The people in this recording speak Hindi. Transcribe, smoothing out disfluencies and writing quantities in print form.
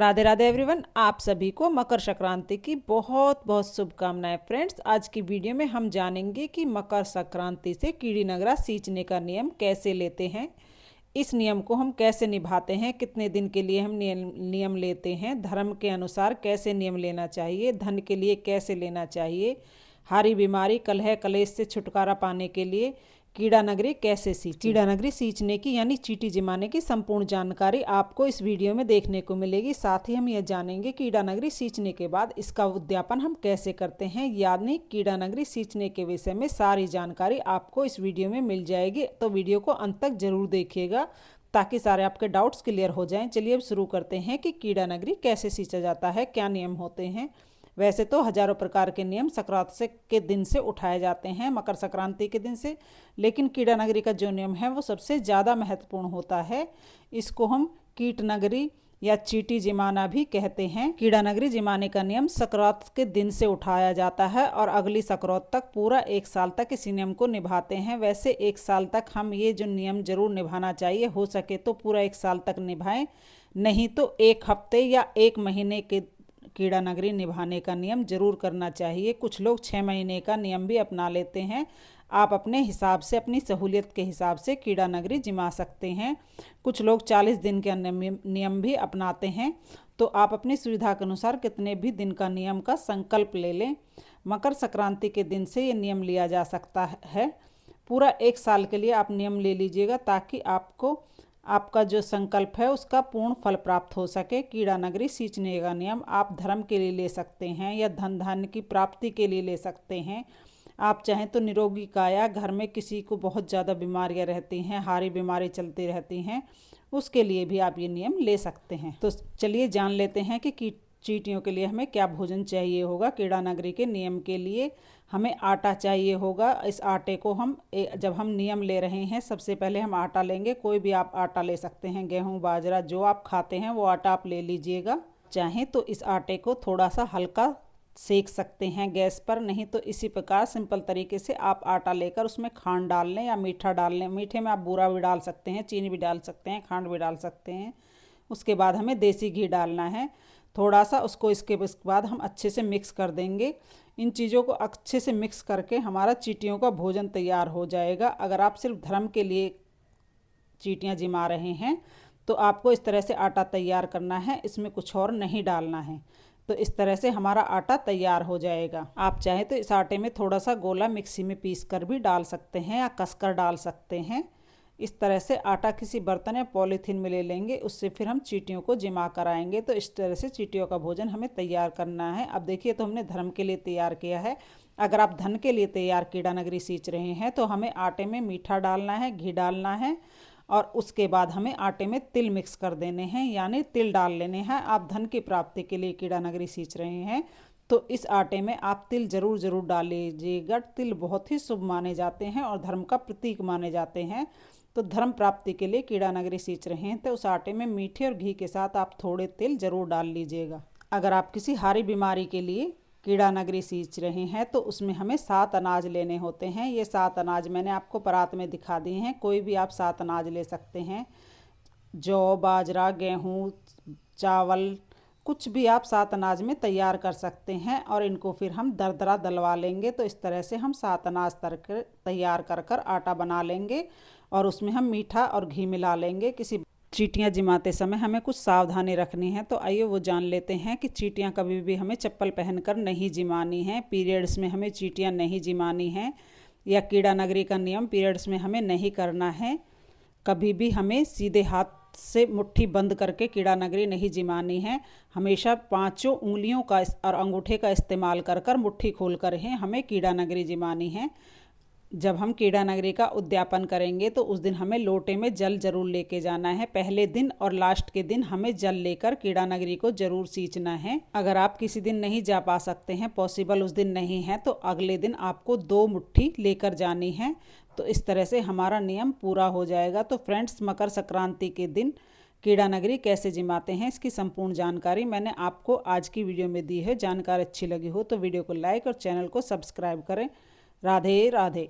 राधे राधे एवरीवन, आप सभी को मकर संक्रांति की बहुत बहुत शुभकामनाएं। फ्रेंड्स, आज की वीडियो में हम जानेंगे कि मकर संक्रांति से कीड़ी नगरा सींचने का नियम कैसे लेते हैं, इस नियम को हम कैसे निभाते हैं, कितने दिन के लिए हम नियम लेते हैं, धर्म के अनुसार कैसे नियम लेना चाहिए, धन के लिए कैसे लेना चाहिए, हारी बीमारी कलह कलेश से छुटकारा पाने के लिए कीड़ा नगरी कैसे सींचे। कीड़ा नगरी सींचने की यानी चींटी जमाने की संपूर्ण जानकारी आपको इस वीडियो में देखने को मिलेगी। साथ ही हम यह जानेंगे कीड़ा नगरी सींचने के बाद इसका उद्यापन हम कैसे करते हैं, यानी कीड़ा नगरी सींचने के विषय में सारी जानकारी आपको इस वीडियो में मिल जाएगी। तो वीडियो को अंत तक जरूर देखिएगा ताकि सारे आपके डाउट्स क्लियर हो जाएं। चलिए अब शुरू करते हैं कि कीड़ा नगरी कैसे सींचा जाता है, क्या नियम होते हैं। वैसे तो हजारों प्रकार के नियम संक्रांति के दिन से उठाए जाते हैं, मकर संक्रांति के दिन से, लेकिन कीड़ा नगरी का जो नियम है वो सबसे ज़्यादा महत्वपूर्ण होता है। इसको हम कीट नगरी या चींटी जिमाना भी कहते हैं। कीड़ा नगरी जिमाने का नियम संक्रांति के दिन से उठाया जाता है और अगली संक्रांति तक पूरा एक साल तक इसी नियम को निभाते हैं। वैसे एक साल तक हम ये जो नियम जरूर निभाना चाहिए, हो सके तो पूरा एक साल तक निभाएं, नहीं तो एक हफ्ते या एक महीने के कीड़ा नगरी निभाने का नियम जरूर करना चाहिए। कुछ लोग 6 महीने का नियम भी अपना लेते हैं। आप अपने हिसाब से, अपनी सहूलियत के हिसाब से कीड़ा नगरी जिमा सकते हैं। कुछ लोग 40 दिन के नियम भी अपनाते हैं। तो आप अपनी सुविधा के अनुसार कितने भी दिन का नियम का संकल्प ले लें। मकर संक्रांति के दिन से ये नियम लिया जा सकता है। पूरा एक साल के लिए आप नियम ले लीजिएगा ताकि आपको आपका जो संकल्प है उसका पूर्ण फल प्राप्त हो सके। कीड़ा नगरी सींचने का नियम आप धर्म के लिए ले सकते हैं या धन धान्य की प्राप्ति के लिए ले सकते हैं। आप चाहें तो निरोगी काया, घर में किसी को बहुत ज़्यादा बीमारियां रहती हैं, हारी बीमारी चलती रहती हैं, उसके लिए भी आप ये नियम ले सकते हैं। तो चलिए जान लेते हैं कि चींटियों के लिए हमें क्या भोजन चाहिए होगा। कीड़ा नगरी के नियम के लिए हमें आटा चाहिए होगा। इस आटे को हम जब हम नियम ले रहे हैं, सबसे पहले हम आटा लेंगे। कोई भी आप आटा ले सकते हैं, गेहूं बाजरा जो आप खाते हैं वो आटा आप ले लीजिएगा। चाहें तो इस आटे को थोड़ा सा हल्का सेक सकते हैं गैस पर, नहीं तो इसी प्रकार सिंपल तरीके से आप आटा लेकर उसमें खांड डाल लें या मीठा डाल लें। मीठे में आप बूरा भी डाल सकते हैं, चीनी भी डाल सकते हैं, खांड भी डाल सकते हैं। उसके बाद हमें देसी घी डालना है थोड़ा सा। इसके बाद हम अच्छे से मिक्स कर देंगे। इन चीज़ों को अच्छे से मिक्स करके हमारा चींटियों का भोजन तैयार हो जाएगा। अगर आप सिर्फ धर्म के लिए चींटियाँ जिमा रहे हैं तो आपको इस तरह से आटा तैयार करना है, इसमें कुछ और नहीं डालना है। तो इस तरह से हमारा आटा तैयार हो जाएगा। आप चाहें तो इस आटे में थोड़ा सा गोला मिक्सी में पीस कर भी डाल सकते हैं या कसकर डाल सकते हैं। इस तरह से आटा किसी बर्तन या पॉलीथीन में ले लेंगे, उससे फिर हम चींटियों को जिमा कराएंगे। तो इस तरह से चींटियों का भोजन हमें तैयार करना है। अब देखिए, तो हमने धर्म के लिए तैयार किया है। अगर आप धन के लिए तैयार कीड़ा नगरी सींच रहे हैं तो हमें आटे में मीठा डालना है, घी डालना है और उसके बाद हमें आटे में तिल मिक्स कर देने हैं, यानी तिल डाल लेने हैं। आप धन की प्राप्ति के लिए कीड़ा नगरी सींच रहे हैं तो इस आटे में आप तिल जरूर डाल लीजिएगा। तिल बहुत ही शुभ माने जाते हैं और धर्म का प्रतीक माने जाते हैं। तो धर्म प्राप्ति के लिए कीड़ा नगरी सींच रहे हैं तो उस आटे में मीठे और घी के साथ आप थोड़े तिल जरूर डाल लीजिएगा। अगर आप किसी हारी बीमारी के लिए कीड़ा नगरी सींच रहे हैं तो उसमें हमें 7 अनाज लेने होते हैं। ये 7 अनाज मैंने आपको परात में दिखा दिए हैं। कोई भी आप 7 अनाज ले सकते हैं। जौ, बाजरा, गेहूँ, चावल, कुछ भी आप 7 अनाज में तैयार कर सकते हैं और इनको फिर हम दरदरा दलवा लेंगे। तो इस तरह से हम 7 अनाज तैयार कर आटा बना लेंगे और उसमें हम मीठा और घी मिला लेंगे। किसी चींटियाँ जिमाते समय हमें कुछ सावधानी रखनी है, तो आइए वो जान लेते हैं कि चींटियाँ कभी भी हमें चप्पल पहनकर नहीं जिमानी हैं। पीरियड्स में हमें चींटियाँ नहीं जिमानी हैं या कीड़ा नगरी का नियम पीरियड्स में हमें नहीं करना है। कभी भी हमें सीधे हाथ से मुट्ठी बंद करके कीड़ा नगरी नहीं जिमानी है। हमेशा 5 उंगलियों का और अंगूठे का इस्तेमाल कर मुट्ठी खोल कर ही हमें कीड़ा नगरी जिमानी है। जब हम कीड़ा नगरी का उद्यापन करेंगे तो उस दिन हमें लोटे में जल जरूर लेके जाना है। पहले दिन और लास्ट के दिन हमें जल लेकर कीड़ा नगरी को जरूर सींचना है। अगर आप किसी दिन नहीं जा पा सकते हैं, पॉसिबल उस दिन नहीं है, तो अगले दिन आपको 2 मुट्ठी लेकर जानी है। तो इस तरह से हमारा नियम पूरा हो जाएगा। तो फ्रेंड्स, मकर संक्रांति के दिन कीड़ा नगरी कैसे जिमाते हैं इसकी संपूर्ण जानकारी मैंने आपको आज की वीडियो में दी है। जानकारी अच्छी लगी हो तो वीडियो को लाइक और चैनल को सब्सक्राइब करें। राधे राधे।